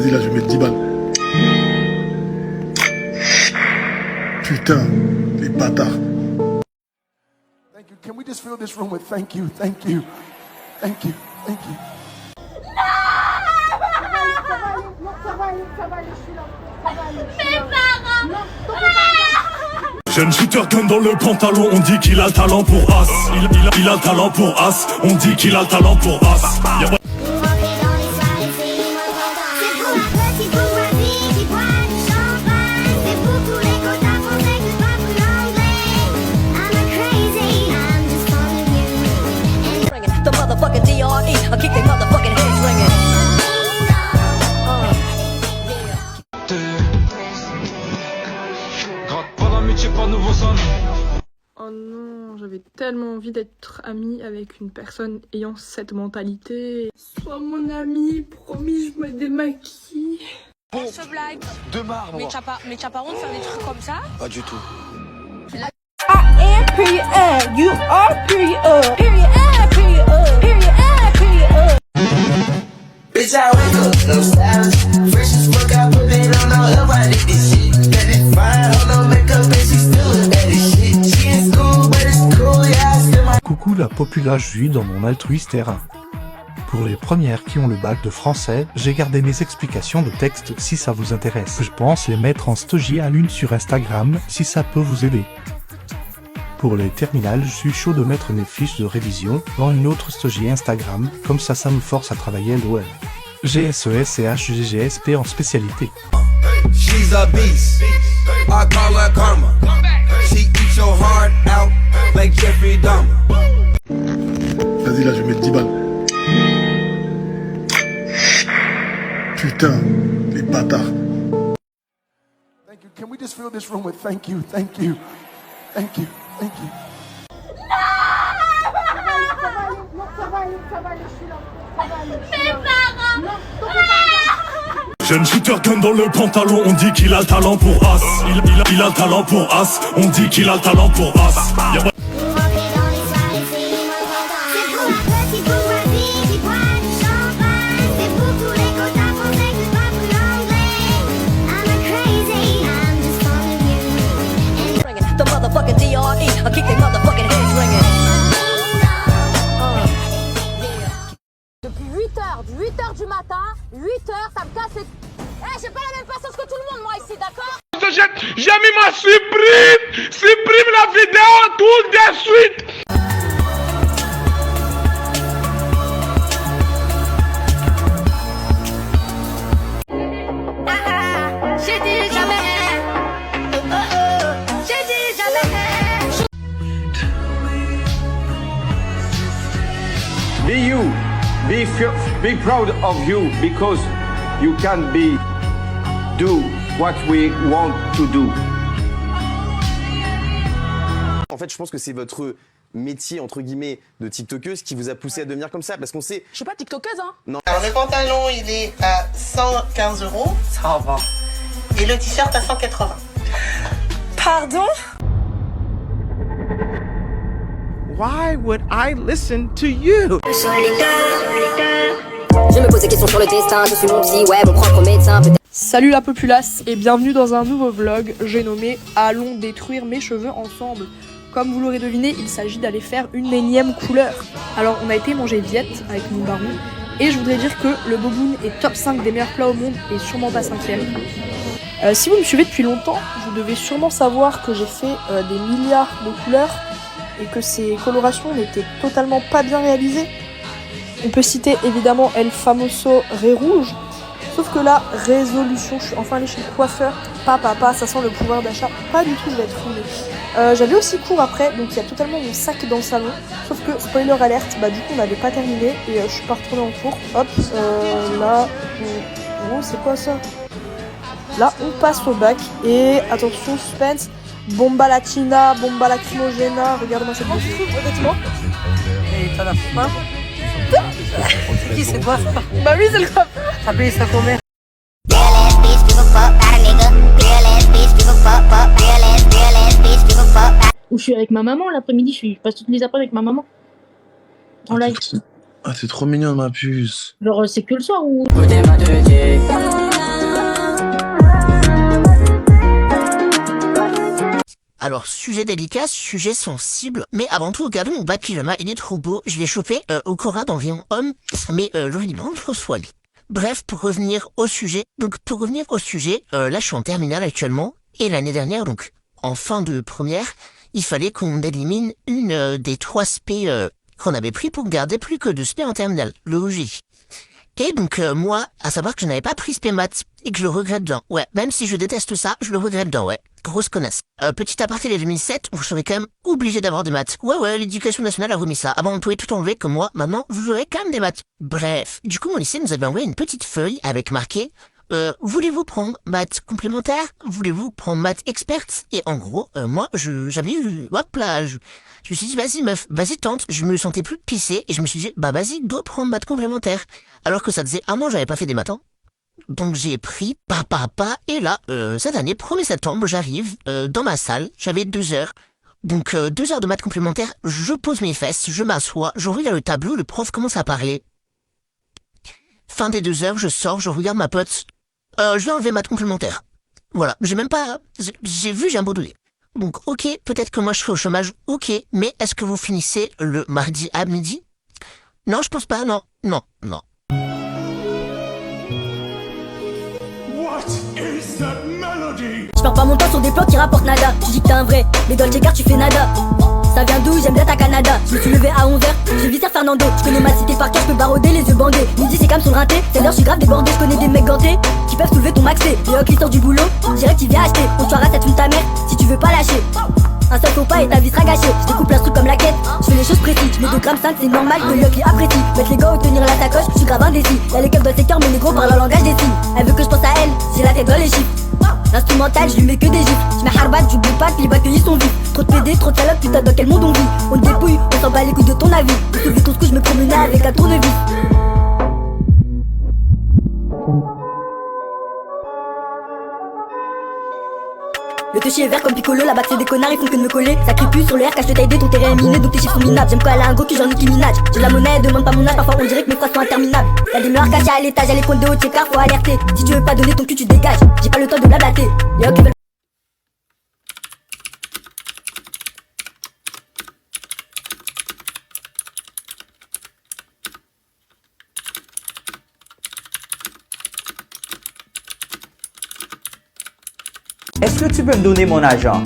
Vas-y, là, je vais mettre 10 balles. Putain, les bâtards. Thank you. Can we just fill this room with thank you, thank you, thank you, thank you. Jeune shooter gun dans le pantalon, on dit qu'il a le talent pour As. Il a le talent pour As, on dit qu'il a le talent pour As. Oh non, j'avais tellement envie d'être amie avec une personne ayant cette mentalité. Sois mon ami, promis, je me démaquille. Ce blague De marre, moi. mes chaparons de faire des trucs comme ça. Pas du tout. You are period. Period. Bitch, I wake up, no stylish. Fresh as fuck, I put it on, no help, I did this shit. Let it fine, hold no makeup, and she still a baddie shit. She in school, but it's cool, yeah, I still my... Coucou la populace, je vis dans mon altruiste terrain. Pour les premières qui ont le bac de français, j'ai gardé mes explications de texte si ça vous intéresse. Je pense les mettre en story à l'une sur Instagram si ça peut vous aider. Pour les terminales, je suis chaud de mettre mes fiches de révision dans une autre story Instagram, comme ça me force à travailler l'OL. GSES et HGGSP en spécialité. She's a beast, I call her karma. She eats your heart out like Jeffrey Dahmer. Vas-y, là, je vais mettre 10 balles. Putain, les bâtards. Thank you. Can we just fill this room with thank you, thank you, thank you, thank you. Jeune shooter gun dans le pantalon, on dit qu'il a le talent pour As. Il a le talent pour As, on dit qu'il a le talent pour As. Depuis 8h, 8h du matin, 8h, ça me casse les... j'ai pas la même patience que tout le monde, moi, ici, d'accord? J'ai mis ma supprime la vidéo tout de suite. J'ai dit jamais. J'ai dit jamais. Be you, be proud of you because you can do what we want to do. En fait, je pense que c'est votre métier, entre guillemets, de tiktokeuse qui vous a poussé à devenir comme ça. Parce qu'on sait... Je suis pas tiktokeuse, hein. Non. Alors le pantalon, il est à 115 €. Ça va. Et le t-shirt à 180. Pardon? Why would I listen to you? Je me pose des questions sur le destin, je suis mon psy, ouais, mon propre médecin, peut-être. Salut la populace et bienvenue dans un nouveau vlog, j'ai nommé « Allons détruire mes cheveux ensemble ». Comme vous l'aurez deviné, il s'agit d'aller faire une énième couleur. Alors on a été manger Viette avec mon baron et je voudrais dire que le boboon est top 5 des meilleurs plats au monde et sûrement pas 5ème. Si vous me suivez depuis longtemps, vous devez sûrement savoir que j'ai fait des milliards de couleurs et que ces colorations n'étaient totalement pas bien réalisées. On peut citer évidemment El Famoso Ré Rouge, sauf que là, résolution, je suis enfin allée chez le coiffeur, papa, ça sent le pouvoir d'achat, pas du tout, je vais être roulée. J'avais aussi cours après, donc il y a totalement mon sac dans le salon, sauf que, spoiler alerte, du coup on n'avait pas terminé et je suis pas retournée en cours. Hop, là, oh, c'est quoi ça? Là, on passe au bac et attention, suspense, bomba latina, bomba lacrimogena, regarde-moi cette vidéo, honnêtement. Et t'en as pas? C'est qui, c'est toi? Bah oui, c'est le coiffeur. T'as payé ça combien? Ou je suis avec ma maman l'après-midi, je passe toutes les après avec ma maman. En live. Ah, t'es trop mignon, ma puce. Genre, c'est que le soir ou. Alors, sujet délicat, sujet sensible, mais avant tout, regardez mon bas de pyjama, il est trop beau, je l'ai chopé au Cora d'environ homme, mais joli blanc, François. Bref, pour revenir au sujet, là je suis en terminale actuellement, et l'année dernière, donc en fin de première, il fallait qu'on élimine une des 3 spé qu'on avait pris pour garder plus que 2 spé en terminale, logique. Et donc moi, à savoir que je n'avais pas pris spé maths, et que je le regrette bien. Ouais, même si je déteste ça, je le regrette bien, ouais. Grosse connasse. Petit aparté les 2007, vous serez quand même obligé d'avoir des maths. Ouais, l'éducation nationale a remis ça. Avant, on pouvait tout enlever comme moi, maintenant, vous aurez quand même des maths. Bref, du coup, mon lycée nous avait envoyé une petite feuille avec marqué voulez-vous prendre maths complémentaires? Voulez-vous prendre maths expertes? Et en gros, moi, j'avais eu, hop là, je me suis dit, vas-y meuf, vas-y tente. Je me sentais plus pisser et je me suis dit, bah vas-y, dois prendre maths complémentaires. Alors que ça faisait un an, j'avais pas fait des maths, hein. Donc j'ai pris et là, cette année, 1er septembre, j'arrive dans ma salle, j'avais 2 heures. Donc 2 heures de maths complémentaires, je pose mes fesses, je m'assois, je regarde le tableau, le prof commence à parler. Fin des 2 heures, je sors, je regarde ma pote. Je vais enlever maths complémentaires. Voilà, j'ai même pas... J'ai vu, j'ai abandonné. Donc ok, peut-être que moi je serai au chômage, ok, mais est-ce que vous finissez le mardi à midi? Non, je pense pas, non. Je perds pas mon temps sur des plans qui rapportent nada. Tu dis que t'es un vrai, mais dans le J-Car tu fais nada. Ça vient d'où? J'aime bien ta Canada. Je me suis levé à 11h, j'ai visé Fernando. Je connais ma cité par cœur, je peux baroder les yeux bandés. Midi c'est comme sur le rinté, c'est l'heure, je suis grave débordé. Je connais des mecs gantés qui peuvent soulever ton maxé. Et hop, qui sort du boulot, direct il vient acheter. On soira ça fume ta mère si tu veux pas lâcher. Un seul faux pas et ta vie sera gâchée. Je découpe l'instru comme la quête, je fais les choses précises. Je mets 2 grammes 5, c'est normal que l'œil apprécie. Mettre les gars ou tenir la sacoche, je suis grave indécis. Y'a les keufs dans le secteur, mais les gros parlent le langage des signes. Elle veut que je pense à elle, j'ai la tête dans les chiffres. L'instrumental, je lui mets que des gifs. Je mets Harbat, j'oublie pas que les accueillis sont vifs. Trop de PD, trop de salopes, putain dans quel monde on vit. On te dépouille, on s'en bat les couilles de ton avis. Pour sauver ton scout, je me promenais avec un tournevis. Le toucher est vert comme Piccolo, la bac c'est des connards, ils font que de me coller. Ça crie plus sur le R, cache le taille ton terrain est miné, donc tes chiffres sont minables. J'aime quand elle a un gros cul, j'en ai qui minage. J'ai de la monnaie, demande pas mon âge, parfois on dirait que mes phrases sont interminables. Y'a des meurs cachés à l'étage, y'a les comptes de haut de car faut alerter. Si tu veux pas donner ton cul, tu dégages. J'ai pas le temps de blablater. Les hawks, ils veulent... Est-ce que tu peux me donner mon argent?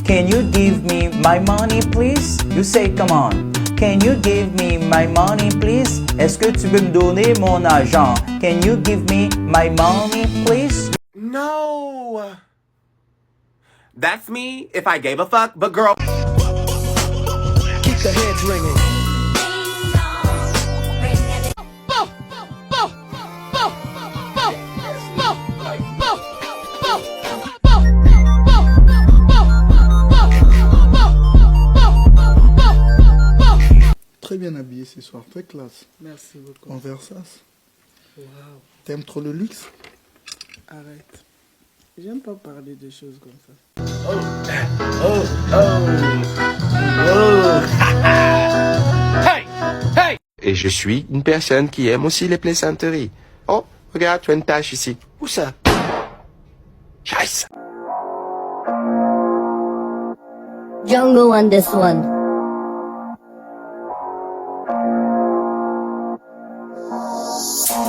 Can you give me my money, please? You say, come on. Can you give me my money, please? Est-ce que tu peux me donner mon argent? Can you give me my money, please? No. That's me if I gave a fuck, but girl. Keep the heads ringing. Très bien habillé ce soir, très classe. Merci beaucoup. En Versace. Waouh. T'aimes trop le luxe? Arrête. J'aime pas parler de choses comme ça. Hey! Et je suis une personne qui aime aussi les plaisanteries. Oh, regarde, tu as une tache ici. Où ça? Scheiße. Django on this one.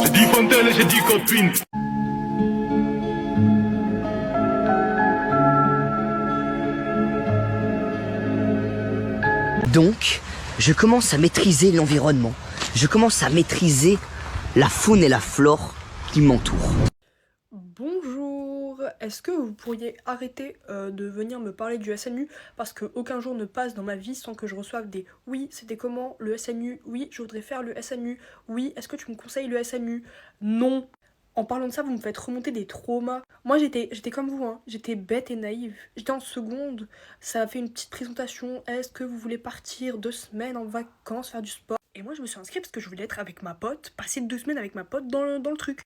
J'ai dit Fontaine et j'ai dit copine. Donc, je commence à maîtriser l'environnement. Je commence à maîtriser la faune et la flore qui m'entourent. Bonjour, est-ce que vous pourriez arrêter de venir me parler du SNU parce qu'aucun jour ne passe dans ma vie sans que je reçoive des « oui, c'était comment le SNU ? Oui, je voudrais faire le SNU. Oui, est-ce que tu me conseilles le SNU ? Non !» En parlant de ça, vous me faites remonter des traumas. Moi, j'étais comme vous, hein. J'étais bête et naïve. J'étais en seconde, ça a fait une petite présentation. Est-ce que vous voulez partir 2 semaines en vacances, faire du sport ? Et moi, je me suis inscrite parce que je voulais être avec ma pote, passer 2 semaines avec ma pote dans le truc.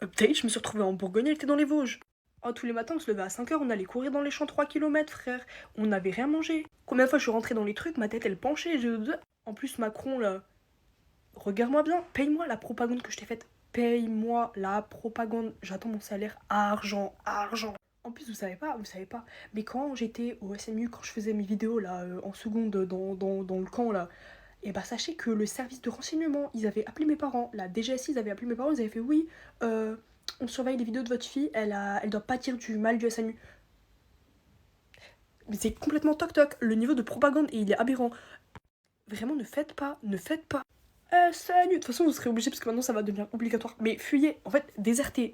Update, je me suis retrouvée en Bourgogne, elle était dans les Vosges. Oh, tous les matins, on se levait à 5h, on allait courir dans les champs 3 km, frère. On n'avait rien mangé. Combien de fois je suis rentrée dans les trucs, ma tête, elle penchait. En plus, Macron, là... Regarde-moi bien, paye-moi la propagande que je t'ai faite. Paye-moi la propagande. J'attends mon salaire. Argent. En plus, vous savez pas, mais quand j'étais au SMU, quand je faisais mes vidéos là en seconde dans le camp là, et bah sachez que le service de renseignement, ils avaient appelé mes parents, la DGSI, ils avaient appelé mes parents, ils avaient fait oui, on surveille les vidéos de votre fille, elle doit pâtir du mal du SMU. Mais c'est complètement toc-toc, le niveau de propagande, et il est aberrant. Vraiment, ne faites pas. Salut. De toute façon, vous serez obligés parce que maintenant ça va devenir obligatoire. Mais fuyez, en fait, désertez.